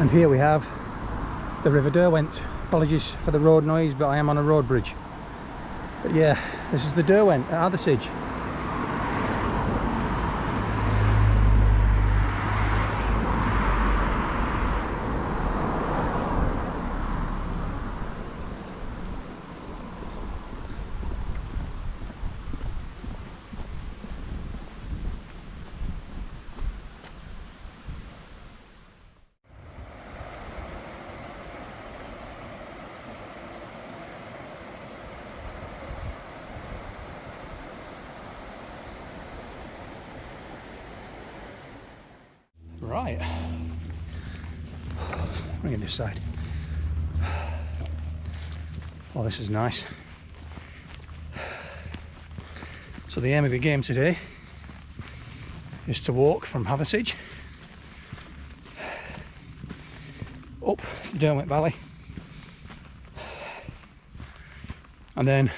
And here we have the River Derwent. Apologies for the road noise, but I am on a road bridge. But yeah, this is the Derwent at Hathersage. Right, bring it this side. Oh, this is nice. So the aim of the game today is to walk from Hathersage up the Derwent Valley and then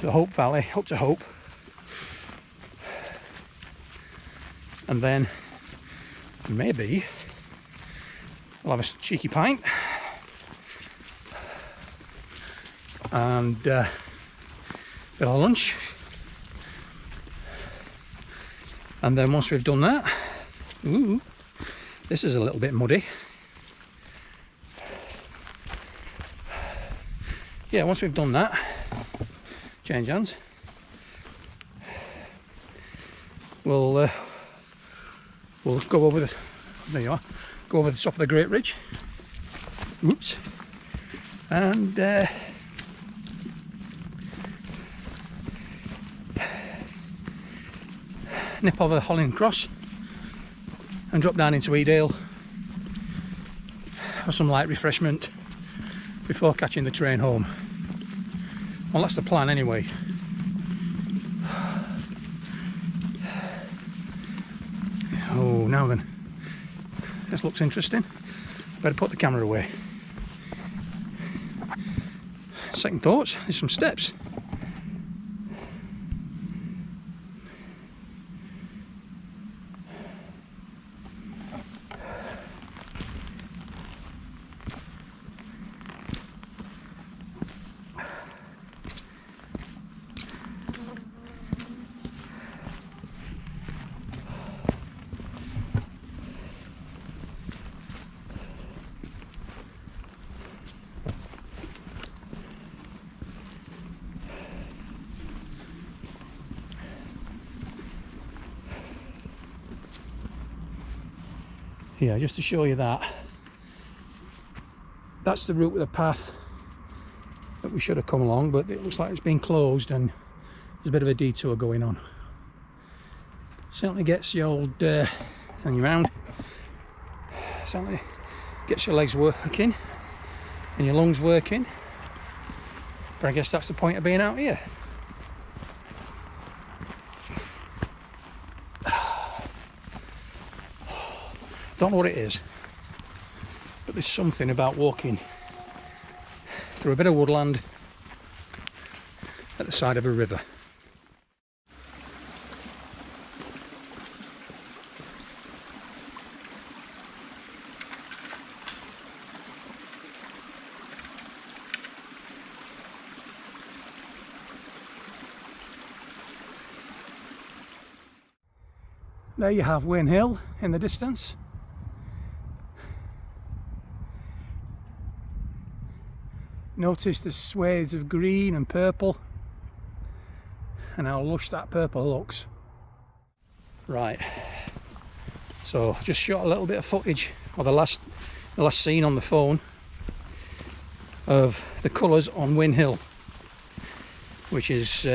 the Hope Valley up to Hope, and then maybe we'll have a cheeky pint and a bit of lunch, and then once we've done that, ooh, this is a little bit muddy. Yeah, once we've done that, change hands, we'll go over the, there you are, go over the top of the Great Ridge, oops, and nip over the Holland Cross and drop down into Edale for some light refreshment before catching the train home. Well, that's the plan anyway. Oh, now then, this looks interesting. Better put the camera away. Second thoughts, there's some steps. Yeah, just to show you that, that's the route with the path that we should have come along, but it looks like it's been closed and there's a bit of a detour going on. Certainly gets the old thing around, certainly gets your legs working and your lungs working, but I guess that's the point of being out here. Don't know what it is, but there's something about walking through a bit of woodland at the side of a river. There you have Wyn Hill in the distance. Notice the swathes of green and purple and how lush that purple looks. Right, so just shot a little bit of footage of the last scene on the phone of the colours on Wyn Hill, which is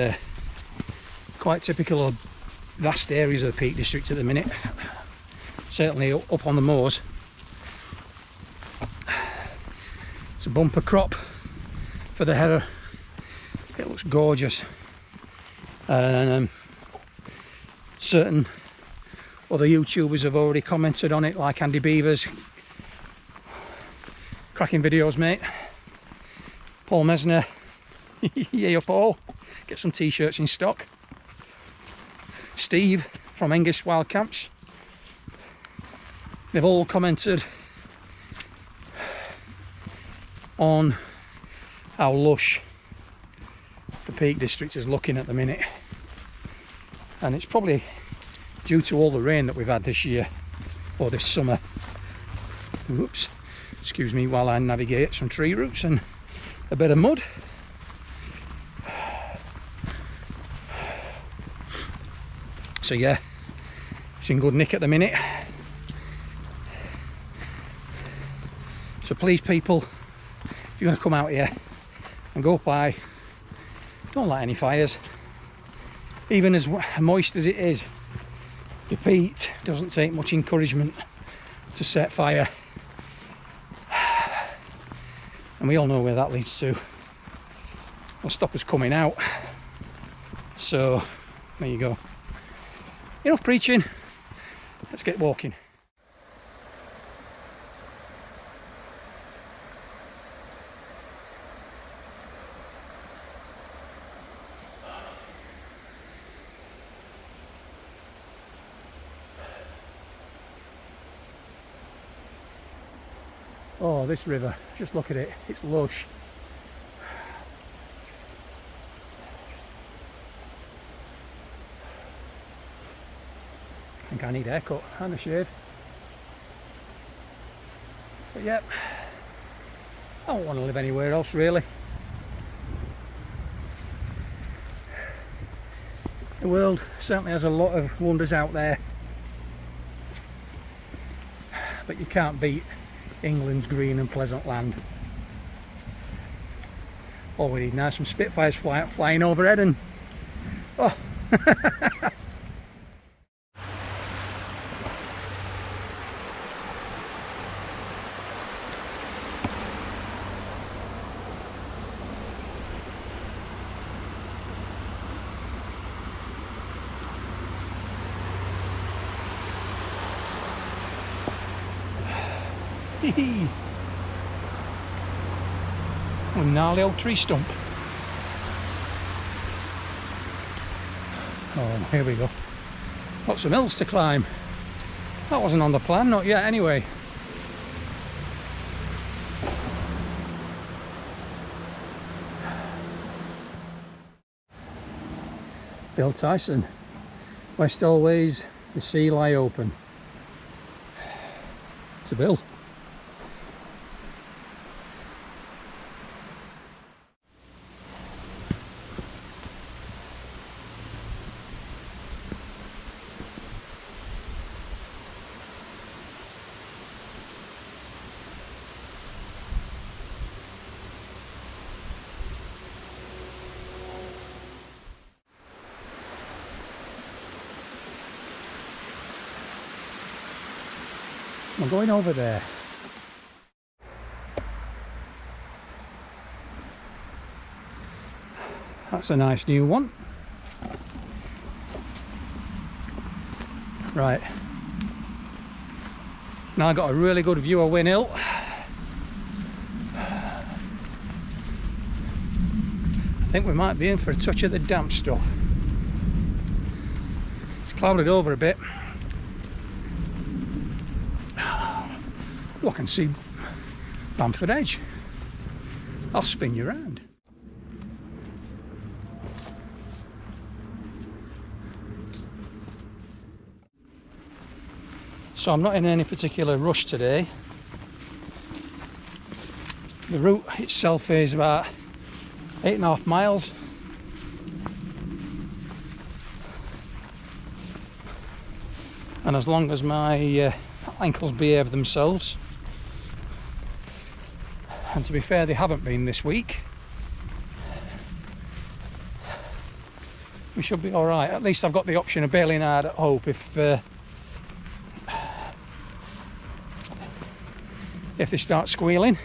quite typical of vast areas of the Peak District at the minute, certainly up on the moors. It's a bumper crop for the heather. It looks gorgeous, and certain other YouTubers have already commented on it, like Andrew Beavers. Cracking videos, mate. Paul Messner, yeah, Paul, get some t-shirts in stock. Steve from Hengist Wildcamps, they've all commented on how lush the Peak District is looking at the minute, and it's probably due to all the rain that we've had this year, or this summer. Whoops, excuse me while I navigate some tree roots and a bit of mud. So yeah, it's in good nick at the minute. So please people, if you're going to come out here and go by, don't light any fires. Even as moist as it is, the peat doesn't take much encouragement to set fire, and we all know where that leads to. Will stop us coming out. So there you go, enough preaching, let's get walking. Oh, this river, just look at it, it's lush. I think I need a haircut and a shave. But yeah, I don't want to live anywhere else really. The world certainly has a lot of wonders out there, but you can't beat England's green and pleasant land. All we need now is some Spitfires flying overhead and oh. A gnarly old tree stump. Oh, here we go. Got some hills to climb. That wasn't on the plan, not yet anyway. Bill Tyson. West always, the sea lie open. To Bill. I'm going over there. That's a nice new one. Right. Now I got a really good view of Win Hill. I think we might be in for a touch of the damp stuff. It's clouded over a bit. Oh, I can see Bamford Edge. I'll spin you around. So I'm not in any particular rush today. The route itself is about 8.5 miles. And as long as my ankles behave themselves, and to be fair, they haven't been this week, we should be all right. At least I've got the option of bailing hard at Hope if they start squealing.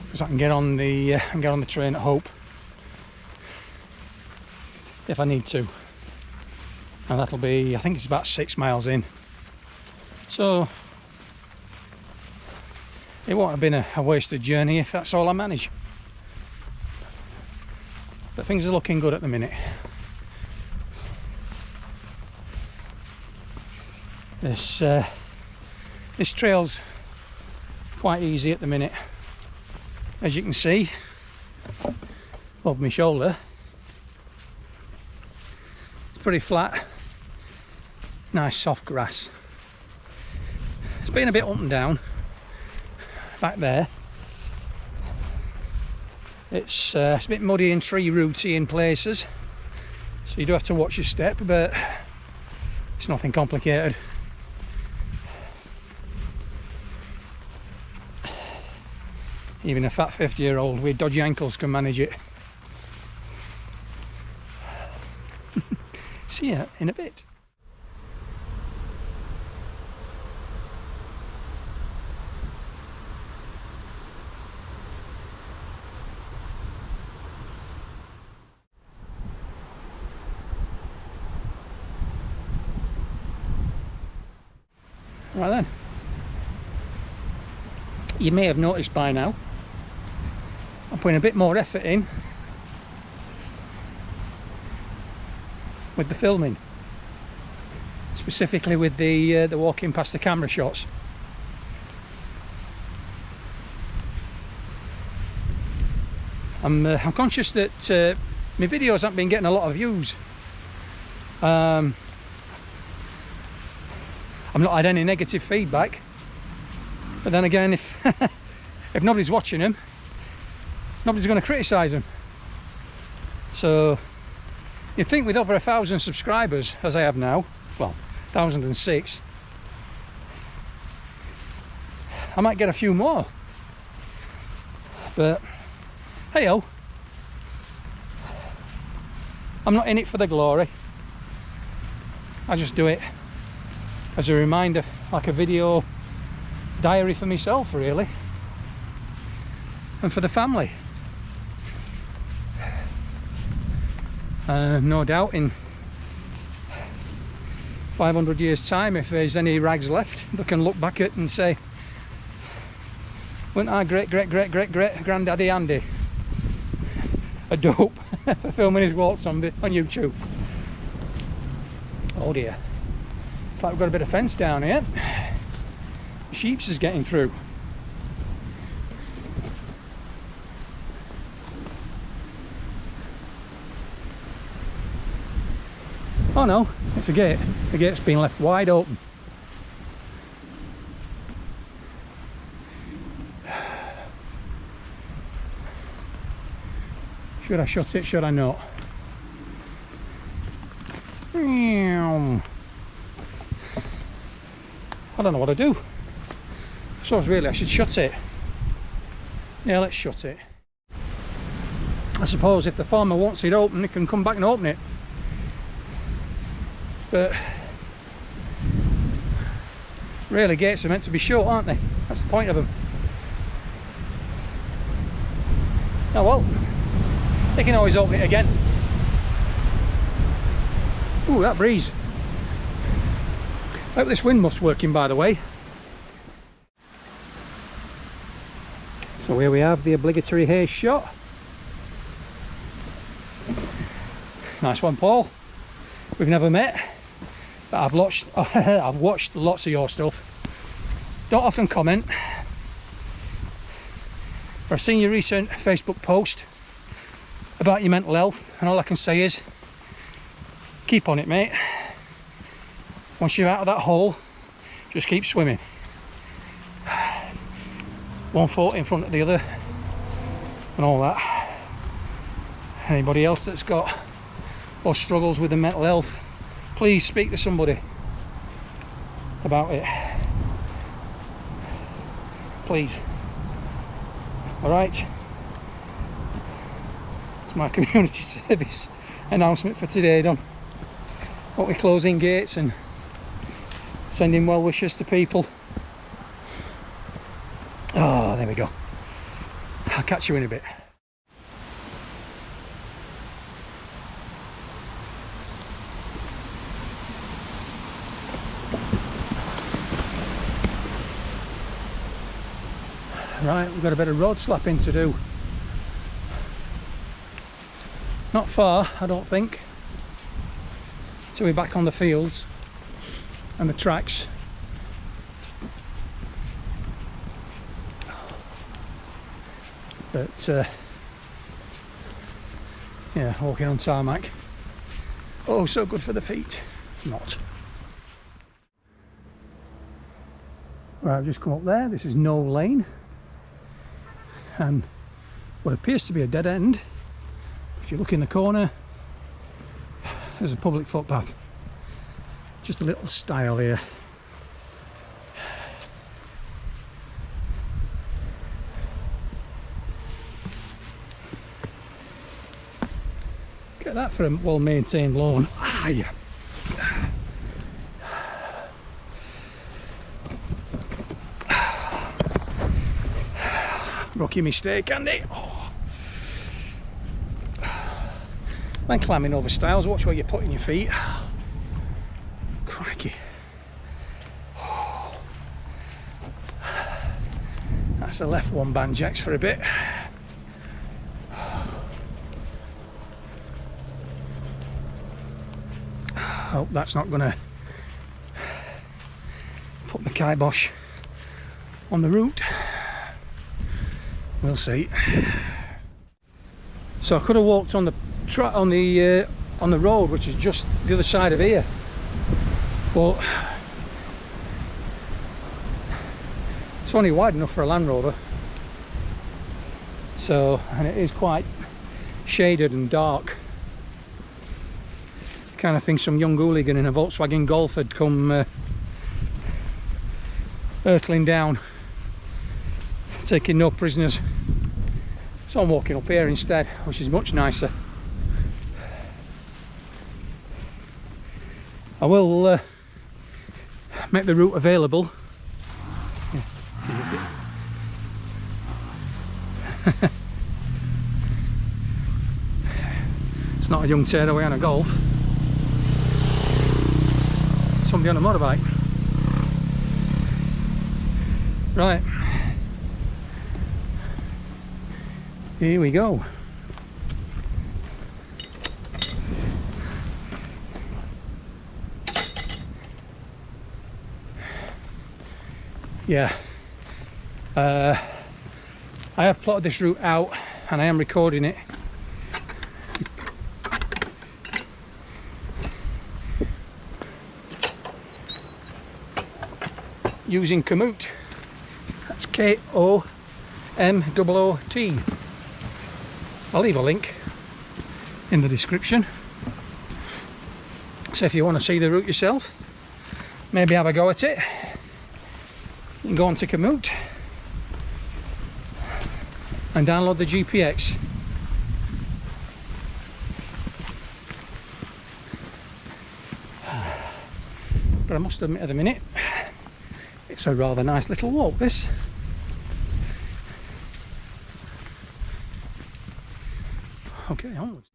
Because I can get on the train at Hope if I need to, and that'll be, I think it's about 6 miles in. So it won't have been a wasted journey if that's all I manage. But things are looking good at the minute. This trail's quite easy at the minute, as you can see over my shoulder. It's pretty flat, nice soft grass. It's been a bit up and down back there. It's a bit muddy and tree rooty in places, so you do have to watch your step, but it's nothing complicated. Even a fat 50-year-old with dodgy ankles can manage it. See you in a bit. Right then, you may have noticed by now I'm putting a bit more effort in with the filming, specifically with the walking past the camera shots. I'm conscious that my videos haven't been getting a lot of views. I've not had any negative feedback, but then again, if if nobody's watching them, nobody's going to criticise them. So you'd think with over 1,000 subscribers, as I have now, well, 1,006, I might get a few more. But hey-o, I'm not in it for the glory. I just do it as a reminder, like a video diary for myself, really, and for the family. No doubt in 500 years time, if there's any rags left, they can look back at and say, wasn't our great granddaddy Andy a dope for filming his walks on YouTube? Oh dear, it's like we've got a bit of fence down here. The sheep's is getting through. Oh no, it's a gate. The gate's been left wide open. Should I shut it? Should I not? I don't know what to do. So really I should shut it. Yeah, let's shut it. I suppose if the farmer wants it open, he can come back and open it. But really, gates are meant to be shut, aren't they? That's the point of them. Oh well, they can always open it again. Ooh, that breeze. I hope this wind muff's working, by the way. So here we have the obligatory Haze shot. Nice one, Paul. We've never met, but I've watched lots of your stuff. Don't often comment, but I've seen your recent Facebook post about your mental health, and all I can say is keep on it, mate. Once you're out of that hole, just keep swimming. One foot in front of the other and all that. Anybody else that's got or struggles with the mental health, please speak to somebody about it, please. All right, it's my community service announcement for today done. What we're closing gates and sending well wishes to people. Oh, there we go. I'll catch you in a bit. Right, we've got a bit of road slapping to do. Not far, I don't think, till we're back on the fields. and the tracks. But yeah, walking on tarmac, oh so good for the feet. Not. Right, I've just come up there. This is No Lane, and what appears to be a dead end. If you look in the corner, there's a public footpath. Just a little stile here. Get that for a well-maintained lawn. Ah, yeah. Rookie mistake, Andy. Oh. When climbing over stiles, watch where you put in your feet. Crikey. Oh. That's a left one banjacks for a bit. Hope that's not going to put the kibosh on the route. We'll see. So I could have walked on the road, which is just the other side of here, but it's only wide enough for a Land Rover. So, and it is quite shaded and dark. Kind of think some young hooligan in a Volkswagen Golf had come hurtling down, taking no prisoners. So I'm walking up here instead, which is much nicer. I will make the route available. It's not a young tearaway on a Golf. Somebody on a motorbike. Right. Here we go. Yeah. I have plotted this route out and I am recording it. Using Komoot. That's K-O-M-O-O-T. I'll leave a link in the description. So if you want to see the route yourself, maybe have a go at it, you can go on to Komoot and download the GPX. But I must admit at the minute, it's a rather nice little walk, this. Okay, onwards.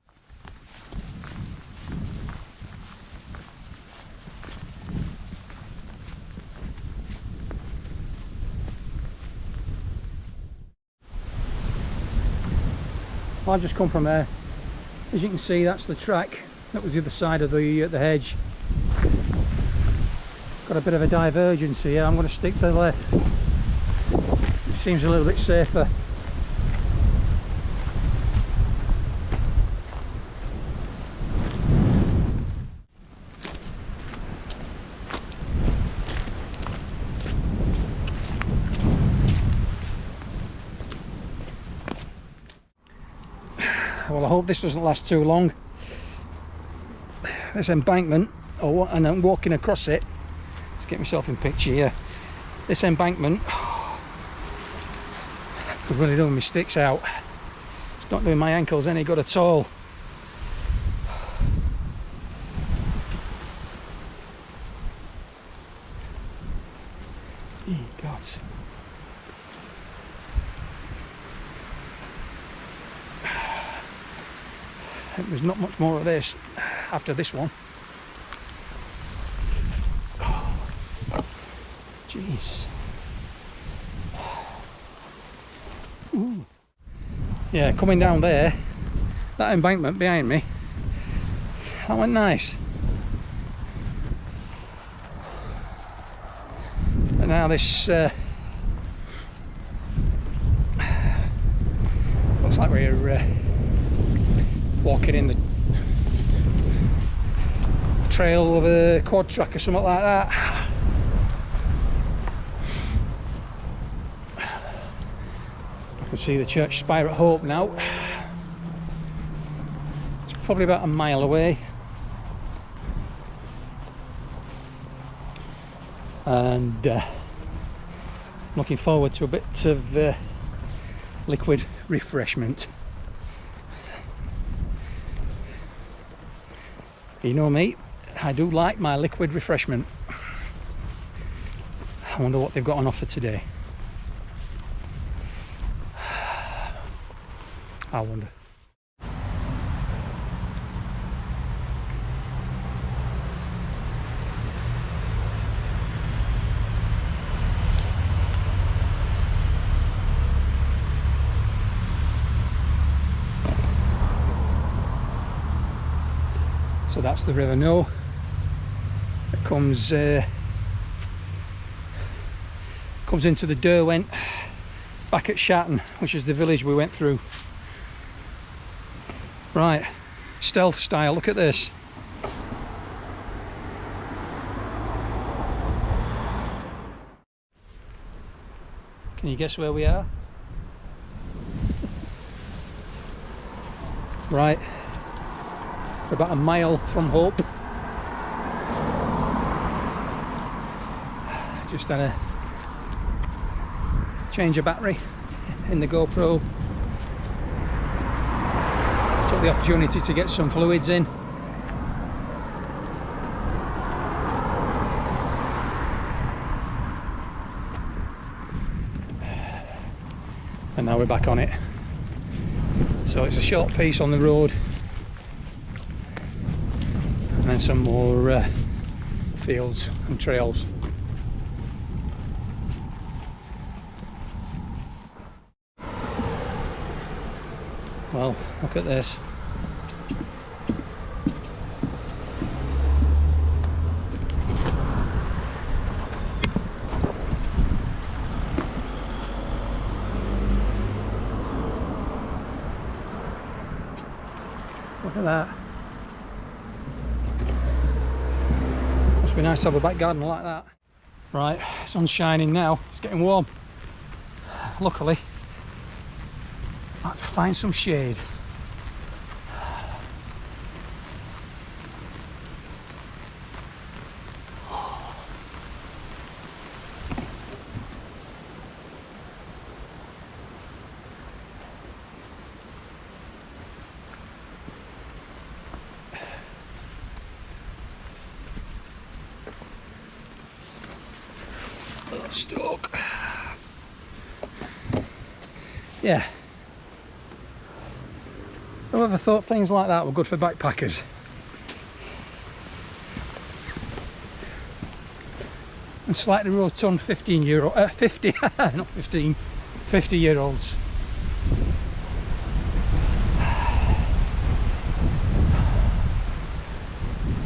Well, I've just come from there. As you can see, that's the track. That was the other side of the hedge. Got a bit of a divergence here. I'm going to stick to the left. It seems a little bit safer. Well, I hope this doesn't last too long. This embankment, and I'm walking across it. Let's get myself in picture here. This embankment could really do my sticks out. It's not doing my ankles any good at all. Oh, God. There's not much more of this after this one. Oh, jeez. Ooh. Yeah, coming down there, that embankment behind me, that went nice. Now this looks like we're walking in the trail of a quad track or something like that. I can see the church spire at Hope now. It's probably about a mile away. And looking forward to a bit of liquid refreshment. You know me, I do like my liquid refreshment. I wonder what they've got on offer today. I wonder. So that's the River No. It comes into the Derwent back at Shatton, which is the village we went through. Right, stealth style, look at this. Can you guess where we are? Right. We're about a mile from Hope. Just had a change of battery in the GoPro. Took the opportunity to get some fluids in. And now we're back on it. So it's a short piece on the road. And then some more fields and trails. Well, look at this. Look at that. Must be nice to have a back garden like that. Right, sun's shining now, it's getting warm. Luckily, I have to find some shade. Stuck. Yeah. Whoever thought things like that were good for backpackers? And slightly rotund 50 not 15, 50-year-olds.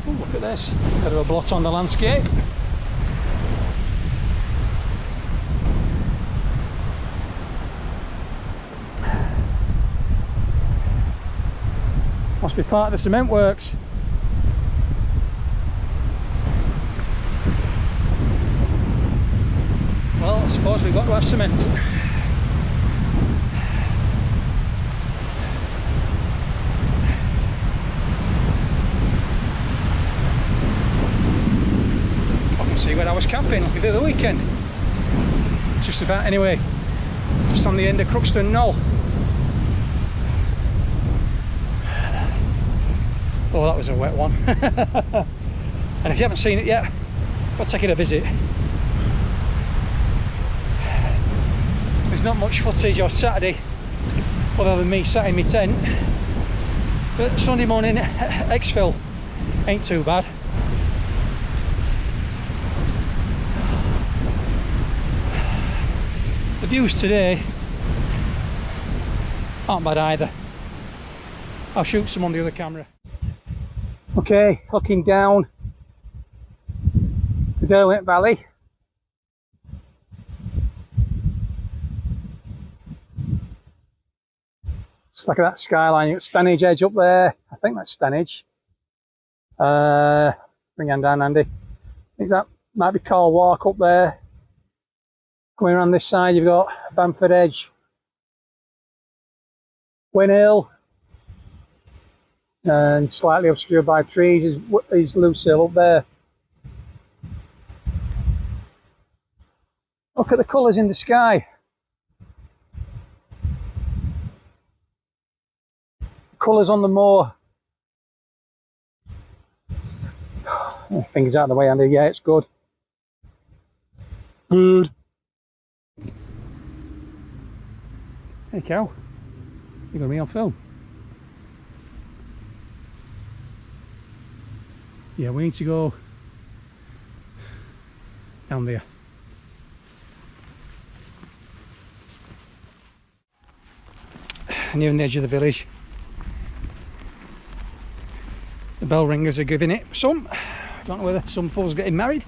Oh, look at this. Bit of a blot on the landscape. Must be part of the cement works. Well, I suppose we've got to have cement. I can see where I was camping the other weekend. Just about anyway. Just on the end of Crookston Knoll. Oh, that was a wet one. And if you haven't seen it yet, go take it a visit. There's not much footage of Saturday other than me sat in my tent, but Sunday morning exfil ain't too bad. The views today aren't bad either. I'll shoot some on the other camera. Okay, looking down the Derwent Valley. Just look at that skyline. You've got Stanage Edge up there. I think that's Stanage. Bring hand down, Andy. I think that might be Carl Walk up there. Coming around this side, you've got Bamford Edge, Win Hill, and slightly obscured by trees is Loose Hill up there. Look at the colours in the sky. Colours on the moor. Fingers out of the way, Andy. Yeah, it's good. Good. Hey, cow. You're going to be on film. Yeah, we need to go down there. Near the edge of the village. The bell ringers are giving it some. I don't know whether some folks getting married.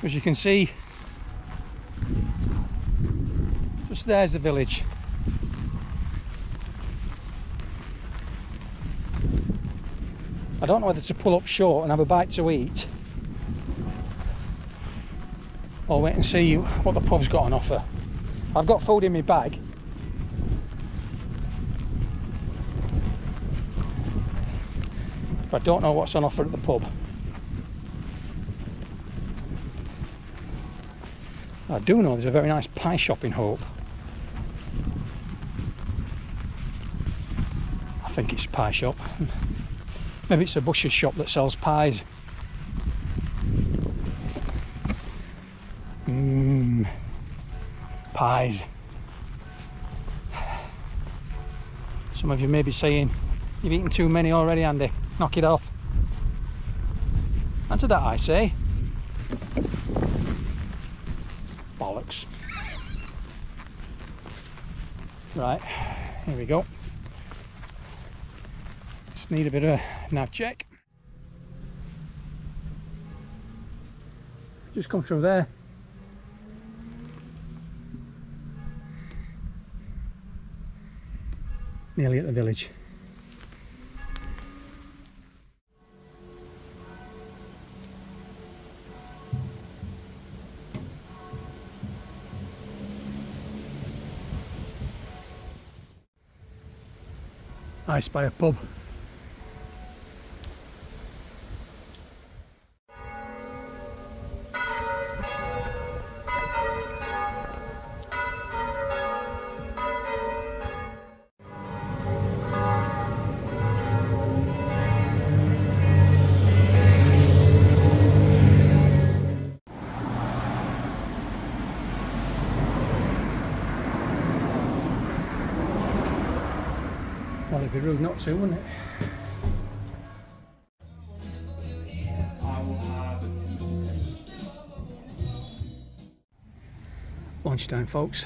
As you can see, just there's the village. I don't know whether to pull up short and have a bite to eat, or wait and see what the pub's got on offer. I've got food in my bag. But I don't know what's on offer at the pub. I do know there's a very nice pie shop in Hope. I think it's a pie shop. Maybe it's a butcher's shop that sells pies. Pies. Some of you may be saying, you've eaten too many already, Andy. Knock it off. And to that I say, bollocks. Right, here we go. Just need a bit of a nav check. Just come through there. Nearly at the village. I spy a pub. Well, it'd be rude not to, wouldn't it? Lunchtime, folks.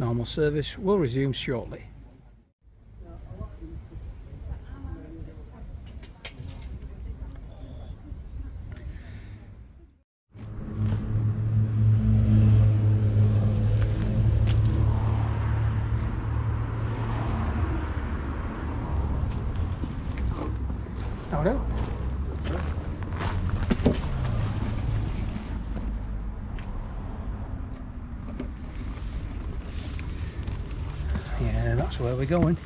Normal service will resume shortly. Howdo. Yeah, that's where we're going.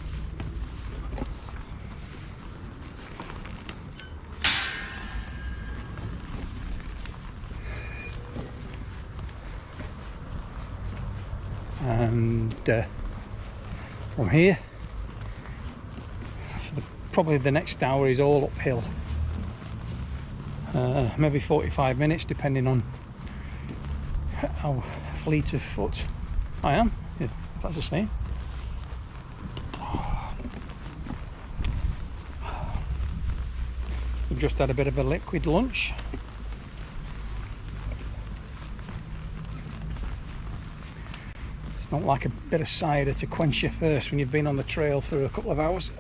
And from here, probably the next hour is all uphill. Maybe 45 minutes, depending on how fleet of foot I am, if that's the same. We've just had a bit of a liquid lunch. It's not like a bit of cider to quench your thirst when you've been on the trail for a couple of hours.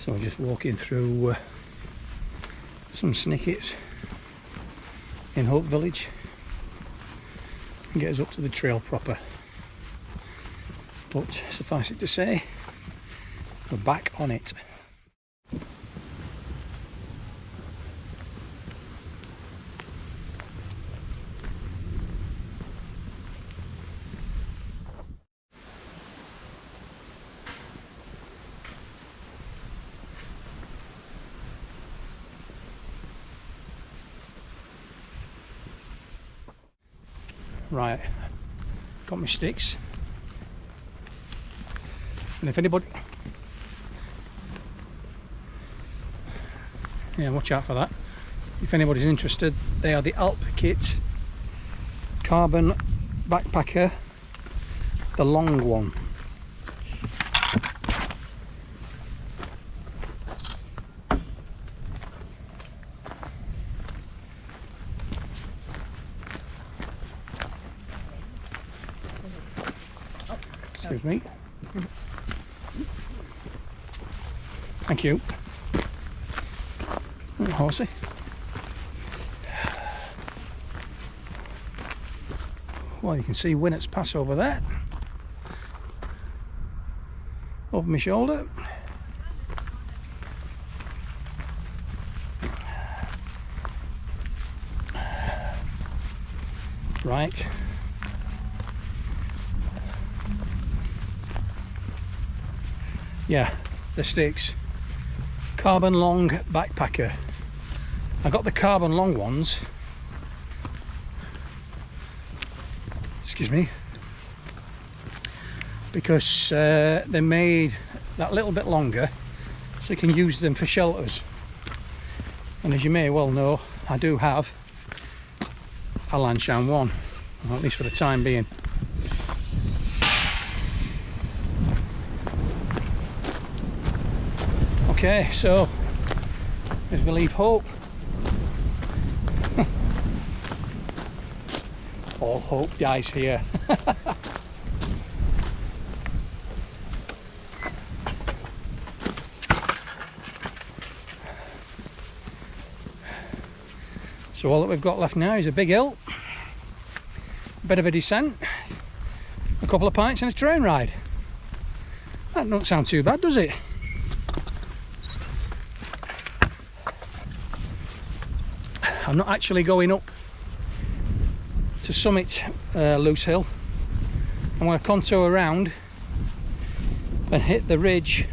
So we're just walking through some snickets in Hope Village and get us up to the trail proper. But suffice it to say, we're back on it. Right, got my sticks, and if anybody, yeah, watch out for that. If anybody's interested, they are the Alp Kit carbon backpacker, the long one. Excuse me. Thank you. Horsey. Well, you can see Winnett's Pass over there. Over my shoulder. Right. Yeah, the sticks. Carbon long backpacker. I got the carbon long ones, excuse me, because they're made that little bit longer so you can use them for shelters. And as you may well know, I do have a Lanshan one, or at least for the time being. Okay, so as we leave Hope, all hope dies here. So all that we've got left now is a big hill, a bit of a descent, a couple of pints and a train ride. That don't sound too bad, does it? I'm not actually going up to summit Loose Hill. I'm going to contour around and hit the ridge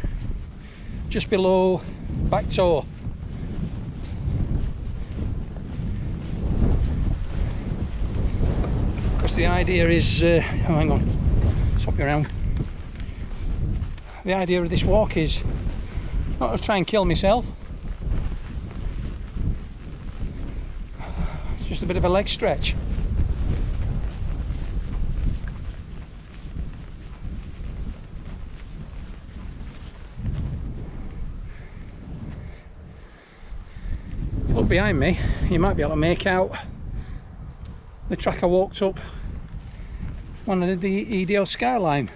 just below Back Toe. Because the idea is, oh, hang on, swap you around. The idea of this walk is not to try and kill myself. It's just a bit of a leg stretch. Look behind me, you might be able to make out the track I walked up when I did the Edale skyline.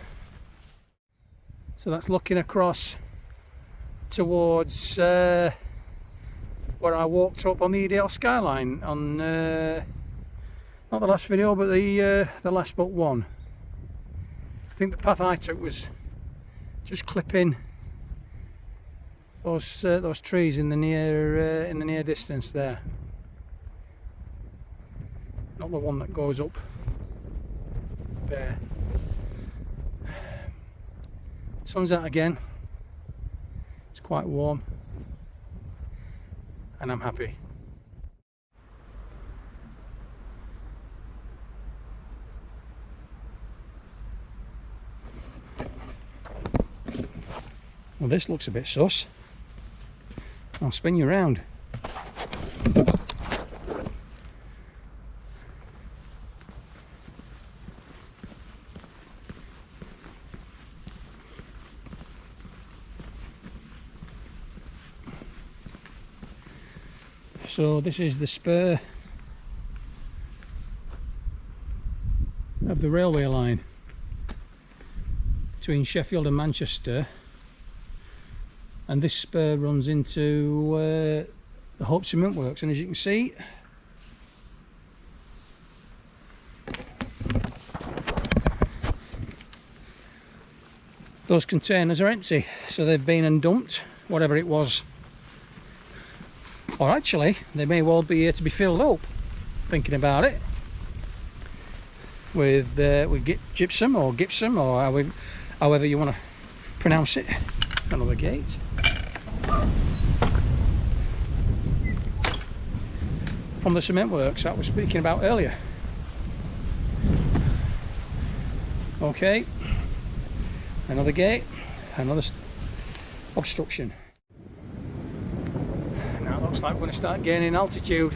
So that's looking across towards where I walked up on the Edale skyline on not the last video, but the last but one. I think the path I took was just clipping those trees in the near distance there. Not the one that goes up there. Sun's out again. It's quite warm, and I'm happy. Well, this looks a bit sus. I'll spin you around. So this is the spur of the railway line between Sheffield and Manchester, and this spur runs into the Hope Cement Works, and as you can see, those containers are empty, so they've been and dumped whatever it was, or actually they may well be here to be filled up, thinking about it, with gypsum or however you want to pronounce it. Another gate from the cement works that I was speaking about earlier. Okay, another gate, another obstruction. Now it looks like we're going to start gaining altitude.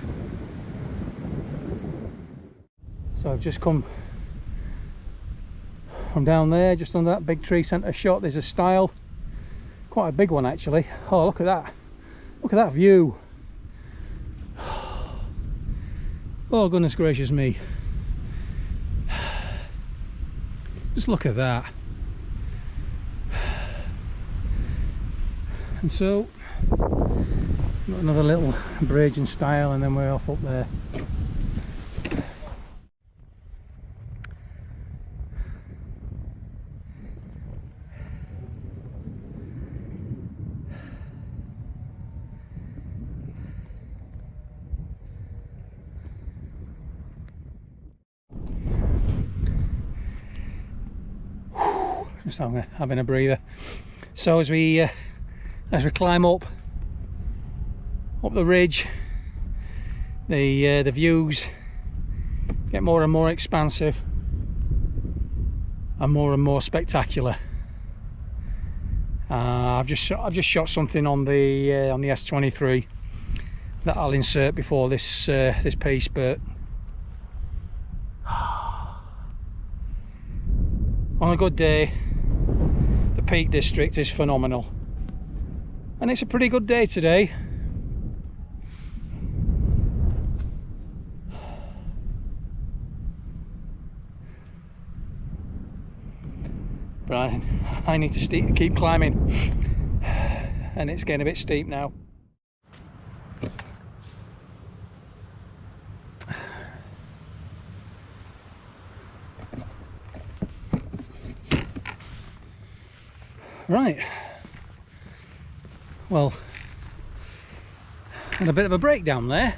So I've just come from down there, just under that big tree centre shot. There's a stile, quite a big one actually. Oh, look at that, look at that view. Oh goodness gracious me, just look at that. And so got another little bridge and stile, and then we're off up there. Just having a breather. So as we climb up the ridge, the views get more and more expansive and more spectacular. I've just shot something on the S23 that I'll insert before this piece, but on a good day the Peak District is phenomenal, and it's a pretty good day today. But I need to keep climbing, and it's getting a bit steep now. Right, well, and a bit of a breakdown there.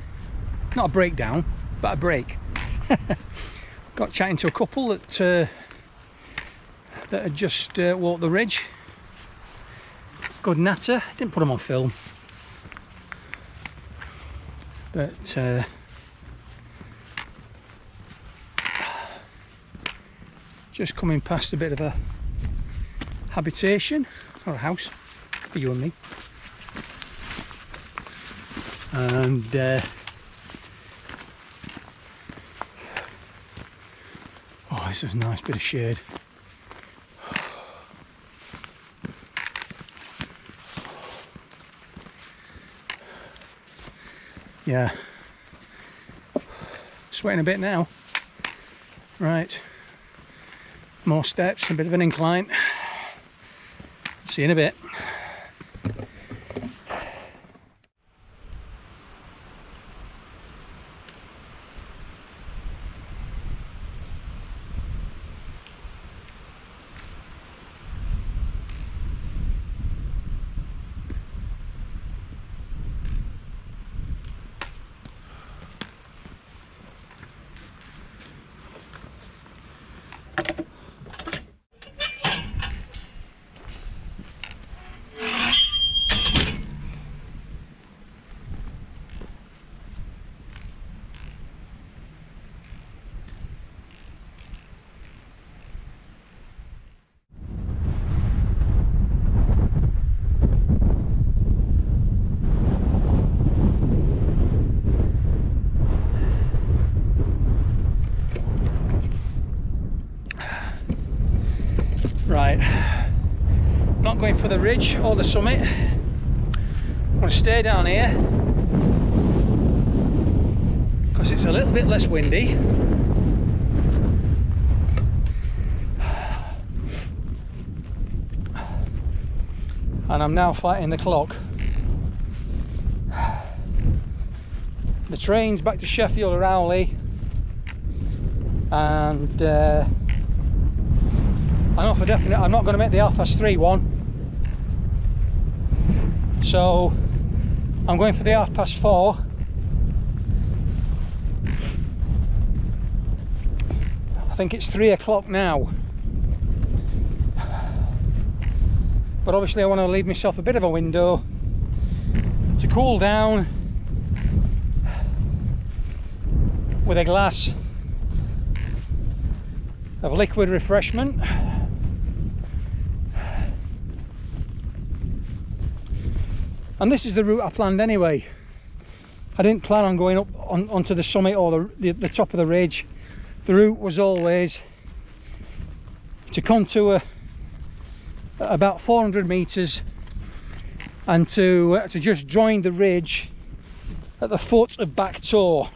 Not a breakdown, but a break. Got chatting to a couple that had just walked the ridge. Good natter. Didn't put them on film, but just coming past a bit of a habitation, or a house for you and me, and oh, this is a nice bit of shade. Yeah, sweating a bit now. Right, more steps, a bit of an incline. See you in a bit. Right, not going for the ridge or the summit. I'm going to stay down here because it's a little bit less windy. and I'm now fighting the clock. The train's back to Sheffield or Rowley, and I know for definite I'm not going to make the 3:30 one, so I'm going for the 4:30. I think it's 3 o'clock now, but obviously I want to leave myself a bit of a window to cool down with a glass of liquid refreshment. And this is the route I planned anyway. I didn't plan on going up onto the summit or the top of the ridge. The route was always to contour about 400 meters and to just join the ridge at the foot of Back Tor.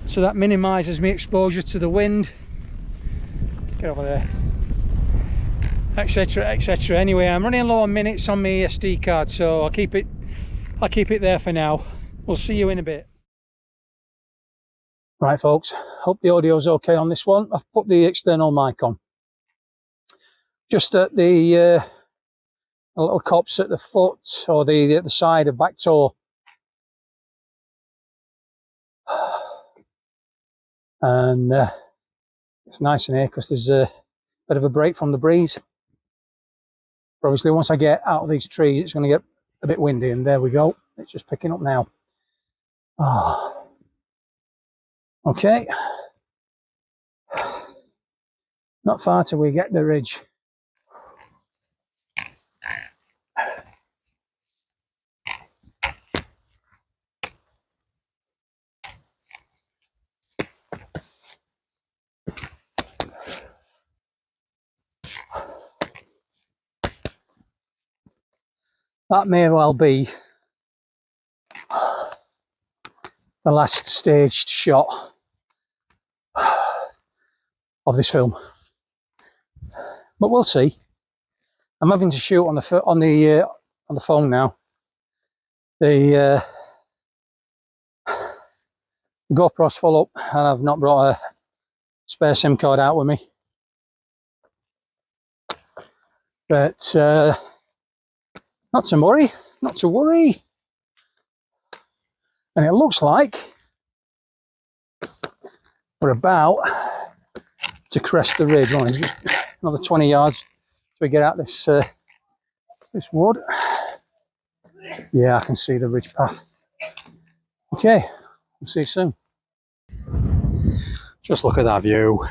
So that minimises my exposure to the wind. Get over there, etc, etc. Anyway, I'm running low on minutes on my SD card, so I'll keep it there for now. We'll see you in a bit. Right folks, hope the audio's okay on this one. I've put the external mic on. Just at the little copse at the foot or the side of Back Tor. And it's nice in here because there's a bit of a break from the breeze. But obviously once I get out of these trees it's going to get a bit windy, and there we go, it's just picking up now. Okay, not far till we get the ridge. That may well be the last staged shot of this film, but we'll see. I'm having to shoot on the phone now. The GoPro's full up, and I've not brought a spare SIM card out with me. But not to worry, not to worry. And it looks like we're about to crest the ridge. Only just another 20 yards till we get out this this wood. Yeah, I can see the ridge path. Okay, we'll see you soon. Just look at that view.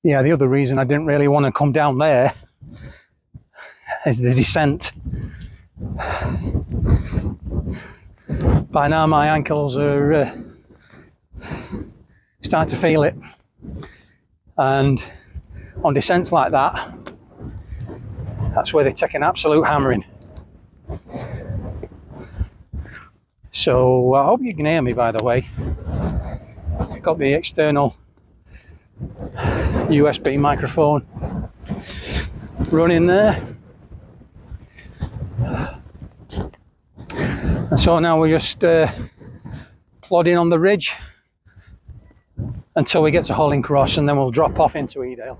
Yeah, the other reason I didn't really want to come down there is the descent. By now my ankles are starting to feel it, and on descents like that, that's where they take an absolute hammering. So I hope you can hear me, by the way. I've got the external USB microphone running there, and so now we're just plodding on the ridge until we get to Holling Cross, and then we'll drop off into Edale.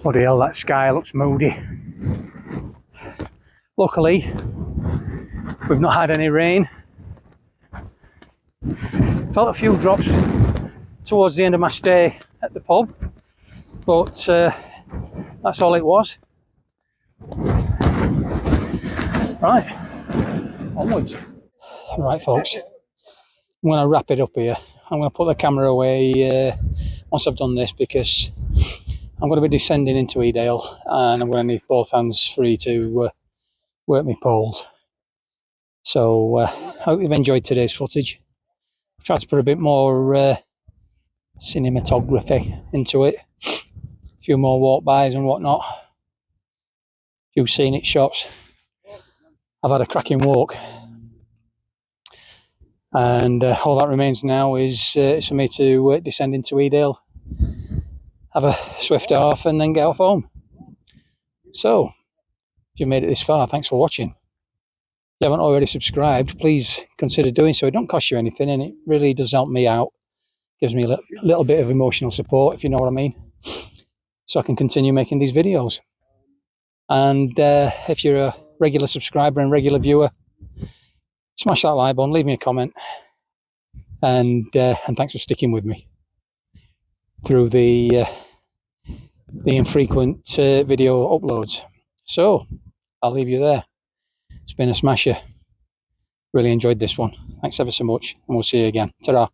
Bloody hell, that sky looks moody. Luckily, we've not had any rain. Felt a few drops towards the end of my stay at the pub, but that's all it was. Right, onwards. Right folks, I'm going to wrap it up here. I'm going to put the camera away once I've done this, because I'm going to be descending into Edale, and I'm going to need both hands free to work my poles. So I hope you've enjoyed today's footage. I've tried to put a bit more cinematography into it, a few more walk-bys and whatnot, a few scenic shots. I've had a cracking walk, and all that remains now is for me to descend into Edale, have a swift off, and then get off home. So, if you've made it this far, thanks for watching. If you haven't already subscribed, please consider doing so. It don't cost you anything, and it really does help me out. Gives me a little bit of emotional support, if you know what I mean, so I can continue making these videos. And if you're a regular subscriber and regular viewer, smash that like button, leave me a comment, and thanks for sticking with me through the infrequent video uploads. So I'll leave you there. It's been a smasher. Really enjoyed this one. Thanks ever so much, and we'll see you again. Ta-ra.